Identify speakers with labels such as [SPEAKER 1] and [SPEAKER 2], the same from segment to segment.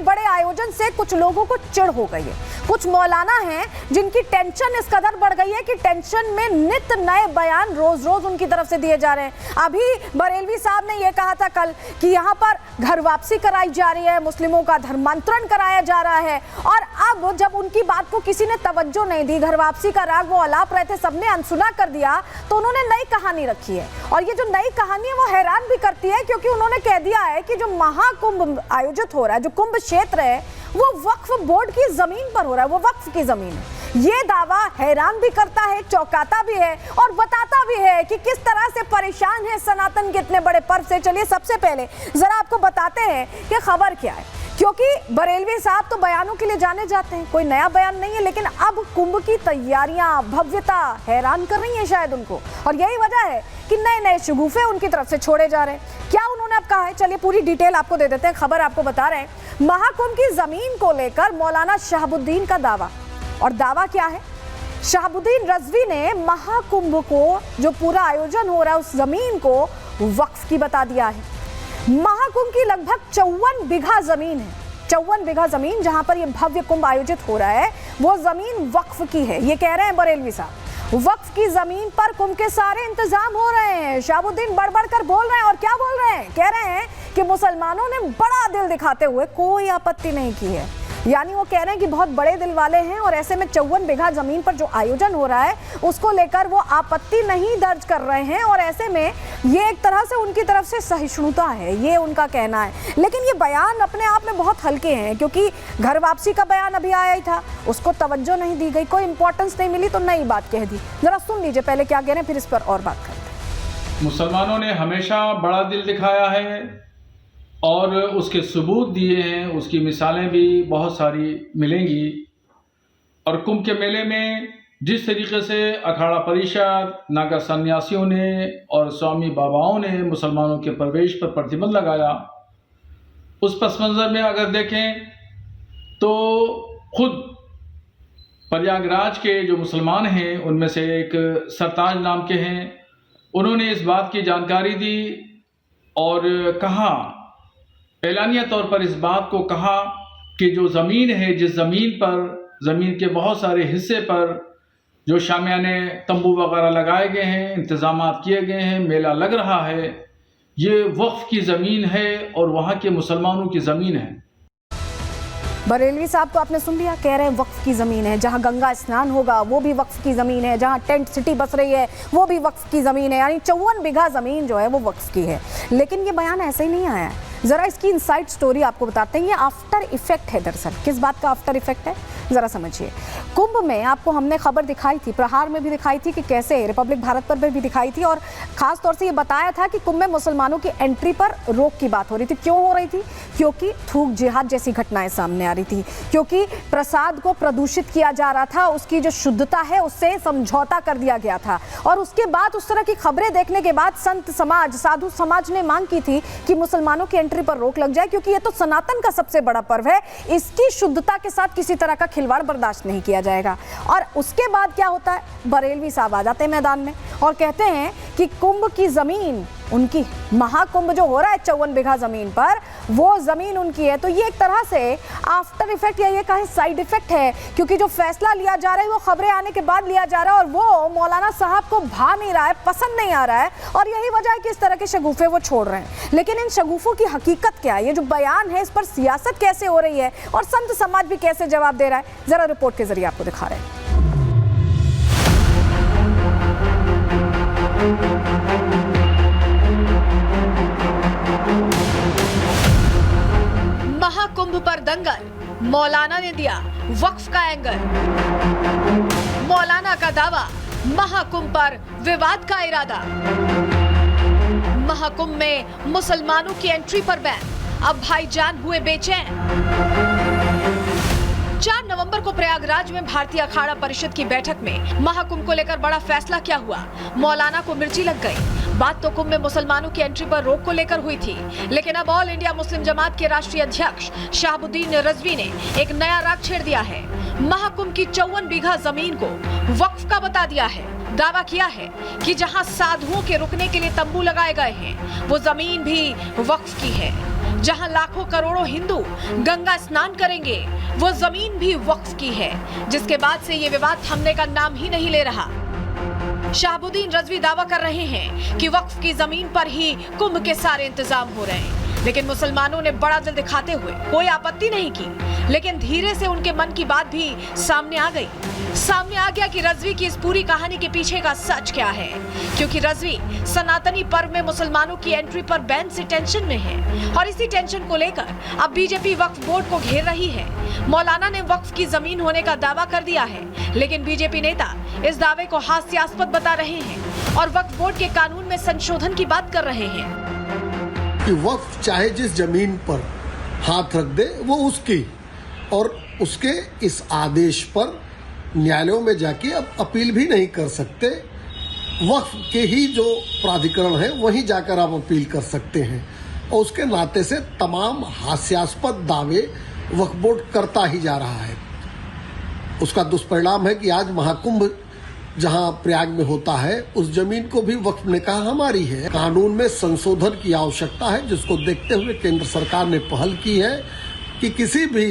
[SPEAKER 1] बड़े आयोजन से कुछ लोगों को चिढ़ हो गई है। कुछ मौलाना हैं जिनकी टेंशन इस कदर बढ़ गई है कि टेंशन में नित नए बयान रोज रोज उनकी तरफ से दिए जा रहे हैं। अभी बरेलवी साहब ने यह कहा था कल कि यहाँ पर घर वापसी कराई जा रही है, मुस्लिमों का धर्मांतरण कराया जा रहा है, और अब जब उनकी बात को किसी ने तवज्जो नहीं दी, घर वापसी का राग वो अलाप रहे थे, सबने अनसुना कर दिया, तो उन्होंने नई कहानी रखी है। और ये जो नई कहानी है वो हैरान भी करती है, क्योंकि उन्होंने कह दिया है कि जो महाकुंभ आयोजित हो रहा है, जो कुंभ क्षेत्र है, वो वक्फ बोर्ड की जमीन पर हो रहा है, वो वक्फ की जमीन है। ये दावा हैरान भी करता है, चौंकाता भी है और बताता भी है कि किस तरह से परेशान है सनातन के इतने बड़े पर्व से। चलिए सबसे पहले जरा आपको बताते हैं कि खबर क्या है, क्योंकि बरेलवी साहब तो बयानों के लिए जाने जाते हैं, कोई नया बयान नहीं है, लेकिन अब कुंभ की तैयारियां, भव्यता हैरान कर रही है शायद उनको, और यही वजह है कि नए नए शगुफे उनकी तरफ से छोड़े जा रहे हैं। क्या उन्होंने अब कहा है, चलिए पूरी डिटेल आपको दे देते हैं। खबर आपको बता रहे हैं, महाकुंभ की जमीन को लेकर मौलाना शहाबुद्दीन का दावा, और दावा क्या है, शहाबुद्दीन रजवी ने महाकुंभ को, जो पूरा आयोजन हो रहा है, उस जमीन को वक्फ की बता दिया है। महाकुंभ की लगभग 54 बीघा जमीन है, 54 बीघा जमीन जहां पर यह भव्य कुंभ आयोजित हो रहा है, वो जमीन वक्फ की है। ये कह रहे हैं बरेलवी साहब, वक्फ की जमीन पर कुंभ के सारे इंतजाम हो रहे हैं। शहाबुद्दीन बढ़ कर बोल रहे हैं, और क्या बोल रहे हैं, कह रहे हैं कि मुसलमानों ने बड़ा दिल दिखाते हुए कोई आपत्ति नहीं की है। यानी वो कह रहे हैं कि बहुत बड़े दिल वाले हैं, और ऐसे में 54 बीघा जमीन पर जो आयोजन हो रहा है उसको लेकर वो आपत्ति नहीं दर्ज कर रहे हैं, और ऐसे में ये एक तरह से उनकी तरफ से सहिष्णुता है, ये उनका कहना है। लेकिन ये बयान अपने आप में बहुत हल्के हैं, क्योंकि घर वापसी का बयान अभी आया ही था, उसको तवज्जो नहीं दी गई, कोई इंपॉर्टेंस नहीं मिली, तो नई बात कह दी। जरा सुन लीजिए पहले क्या कह रहे हैं, फिर इस पर और बात करते हैं।
[SPEAKER 2] मुसलमानों ने हमेशा बड़ा दिल दिखाया है और उसके सबूत दिए हैं, उसकी मिसालें भी बहुत सारी मिलेंगी। और कुंभ के मेले में जिस तरीके से अखाड़ा परिषद, नागा सन्यासियों ने और स्वामी बाबाओं ने मुसलमानों के प्रवेश पर प्रतिबंध लगाया, उस पस मंज़र में अगर देखें तो खुद प्रयागराज के जो मुसलमान हैं उनमें से एक सरताज नाम के हैं, उन्होंने इस बात की जानकारी दी और कहा, एलानिया तौर पर इस बात को कहा कि जो ज़मीन है, जिस ज़मीन पर, ज़मीन के बहुत सारे हिस्से पर जो शामियाने तंबू वगैरह लगाए गए हैं, इंतज़ामात किए गए हैं, मेला लग रहा है, ये वक्फ की ज़मीन है और वहाँ के मुसलमानों की ज़मीन है।
[SPEAKER 1] बरेलवी साहब को आपने सुन लिया, कह रहे हैं वक्फ की ज़मीन है, जहां गंगा स्नान होगा वो भी वक्फ की ज़मीन है, जहां टेंट सिटी बस रही है वो भी वक्फ की ज़मीन है, यानी 54 बीघा ज़मीन जो है वो वक्फ की है। लेकिन ये बयान ऐसे ही नहीं आया है, ज़रा इसकी इनसाइड स्टोरी आपको बताते हैं। ये आफ्टर इफेक्ट है, दरअसल किस बात का आफ्टर इफेक्ट है ज़रा समझिए। कुंभ में आपको हमने खबर दिखाई थी, प्रहार में भी दिखाई थी कि कैसे, रिपब्लिक भारत पर भी दिखाई थी, और ख़ास तौर से ये बताया था कि कुंभ में मुसलमानों की एंट्री पर रोक की बात हो रही थी। क्यों हो रही थी? क्योंकि थूक जिहाद जैसी घटनाएं सामने आ रही थी, क्योंकि प्रसाद को प्रदूषित किया जा रहा था, उसकी जो शुद्धता है उससे समझौता कर दिया गया था। और उसके बाद उस तरह की खबरें देखने के बाद संत समाज, साधु समाज ने मांग की थी कि मुसलमानों की एंट्री पर रोक लग जाए, क्योंकि ये तो सनातन का सबसे बड़ा पर्व है, इसकी शुद्धता के साथ किसी तरह का खिलवाड़ बर्दाश्त नहीं किया जाएगा। और उसके बाद क्या होता है, बरेलवी साहब आ जाते हैं मैदान में और कहते हैं कि कुंभ की जमीन उनकी, महाकुंभ जो हो रहा है 54 बीघा जमीन पर, वो जमीन उनकी है। तो ये एक तरह से आफ्टर इफेक्ट या ये कहें साइड इफेक्ट है, क्योंकि जो फैसला लिया जा रहा है वो खबरें आने के बाद लिया जा रहा है, और वो मौलाना साहब को भा नहीं रहा है, पसंद नहीं आ रहा है, और यही वजह है कि इस तरह के शगुफे वो छोड़ रहे हैं। लेकिन इन शगुफों की हकीकत क्या है, ये जो बयान है इस पर सियासत कैसे हो रही है और संत समाज भी कैसे जवाब दे रहा है, जरा रिपोर्ट के जरिए आपको दिखा रहे हैं।
[SPEAKER 3] महाकुंभ पर दंगल, मौलाना ने दिया वक्फ का एंगल। मौलाना का दावा, महाकुंभ पर विवाद का इरादा। महाकुंभ में मुसलमानों की एंट्री पर बैन, अब भाईजान हुए बेचैन। 4 नवंबर को प्रयागराज में भारतीय अखाड़ा परिषद की बैठक में महाकुंभ को लेकर बड़ा फैसला क्या हुआ, मौलाना को मिर्ची लग गई। बात तो कुंभ में मुसलमानों की एंट्री पर रोक को लेकर हुई थी, लेकिन अब ऑल इंडिया मुस्लिम जमात के राष्ट्रीय अध्यक्ष शहाबुद्दीन रजवी ने एक नया राग छेड़ दिया है। महाकुंभ की 54 बीघा जमीन को वक्फ का बता दिया है। दावा किया है कि जहां साधुओं के रुकने के लिए तंबू लगाए गए हैं, वो जमीन भी वक्फ की है। जहां लाखों करोड़ों हिंदू गंगा स्नान करेंगे, वो जमीन भी वक्फ की है, जिसके बाद से ये विवाद थमने का नाम ही नहीं ले रहा। शहाबुद्दीन रजवी दावा कर रहे हैं कि वक्फ की जमीन पर ही कुंभ के सारे इंतजाम हो रहे हैं, लेकिन मुसलमानों ने बड़ा दिल दिखाते हुए कोई आपत्ति नहीं की। लेकिन धीरे से उनके मन की बात भी सामने आ गई। सामने आ गया कि रजवी की इस पूरी कहानी के पीछे का सच क्या है, क्योंकि रजवी सनातनी पर्व में मुसलमानों की एंट्री पर बैन से टेंशन में है और इसी टेंशन को लेकर अब बीजेपी वक्फ बोर्ड को घेर रही है। मौलाना ने वक्फ की जमीन होने का दावा कर दिया है, लेकिन बीजेपी नेता इस दावे को हास्यास्पद बता रहे हैं और वक्फ बोर्ड के कानून में संशोधन की बात कर रहे हैं
[SPEAKER 4] कि वक्फ चाहे जिस जमीन पर हाथ रख दे वो उसकी, और उसके इस आदेश पर न्यायालयों में जाके अब अपील भी नहीं कर सकते। वक्फ के ही जो प्राधिकरण है वहीं जाकर आप अपील कर सकते हैं, और उसके नाते से तमाम हास्यास्पद दावे वक्फ बोर्ड करता ही जा रहा है। उसका दुष्परिणाम है कि आज महाकुंभ जहां प्रयाग में होता है उस जमीन को भी वक्फ ने कहा हमारी है। कानून में संशोधन की आवश्यकता है, जिसको देखते हुए केंद्र सरकार ने पहल की है कि किसी भी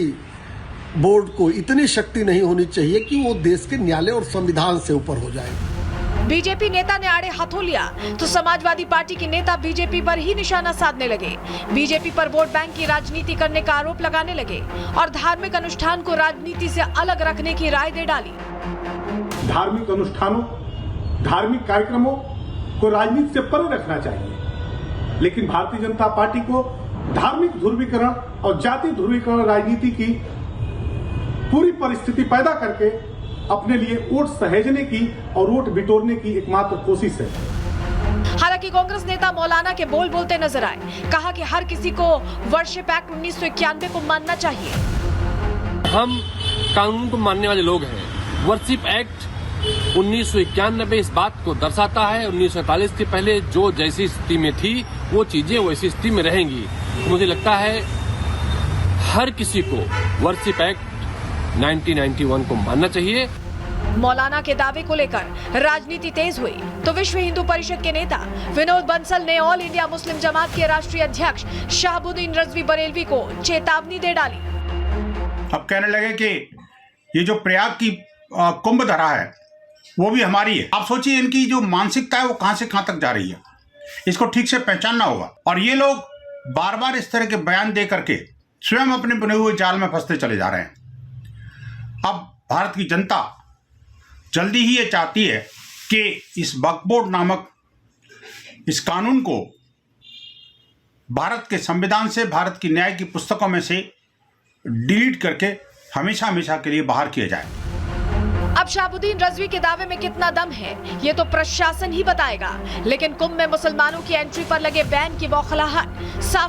[SPEAKER 4] बोर्ड को इतनी शक्ति नहीं होनी चाहिए कि वो देश के न्यायालय और संविधान से ऊपर हो जाए।
[SPEAKER 3] बीजेपी नेता ने आड़े हाथों लिया तो समाजवादी पार्टी के नेता बीजेपी पर ही निशाना साधने लगे। बीजेपी पर वोट बैंक की राजनीति करने का आरोप लगाने लगे और धार्मिक अनुष्ठान को राजनीति से अलग रखने की राय दे डाली।
[SPEAKER 5] धार्मिक अनुष्ठानों, धार्मिक कार्यक्रमों को राजनीति से परे रखना चाहिए, लेकिन भारतीय जनता पार्टी को धार्मिक ध्रुवीकरण और जाति ध्रुवीकरण राजनीति की पूरी परिस्थिति पैदा करके अपने लिए वोट सहेजने की और वोट बिटोरने की एकमात्र कोशिश है।
[SPEAKER 3] हालांकि कांग्रेस नेता मौलाना के बोल बोलते नजर आए। कहा कि हर किसी को वर्शिप एक्ट 1991 को मानना चाहिए।
[SPEAKER 6] हम कानून को मानने वाले लोग हैं। वर्शिप एक्ट 1991 इस बात को दर्शाता है। 1947 के पहले जो जैसी स्थिति में थी वो चीजें वैसी स्थिति में रहेंगी। तो मुझे लगता है हर किसी को वर्शिप एक्ट 1991 को मानना चाहिए।
[SPEAKER 3] मौलाना के दावे को लेकर राजनीति तेज हुई तो विश्व हिंदू परिषद के नेता विनोद बंसल ने ऑल इंडिया मुस्लिम जमात के राष्ट्रीय अध्यक्ष शहाबुद्दीन रजवी बरेलवी को चेतावनी दे डाली।
[SPEAKER 7] अब कहने लगे कि ये जो प्रयाग की कुंभ धरा है वो भी हमारी है। आप सोचिए इनकी जो मानसिकता है वो कहां से कहां तक जा रही है, इसको ठीक से पहचानना होगा। और ये लोग बार बार इस तरह के बयान दे करके स्वयं अपने बुने हुए जाल में फंसते चले जा रहे हैं। अब भारत की जनता जल्दी ही ये चाहती है कि इस वक्फ बोर्ड नामक इस कानून को भारत के संविधान से, भारत की न्याय की पुस्तकों में से डिलीट करके हमेशा हमेशा के लिए बाहर किया जाए।
[SPEAKER 3] अब शहाबुद्दीन रजवी के दावे में कितना दम है ये तो प्रशासन ही बताएगा, लेकिन कुंभ में मुसलमानों की एंट्री पर लगे बैन की बौखलाहट साफ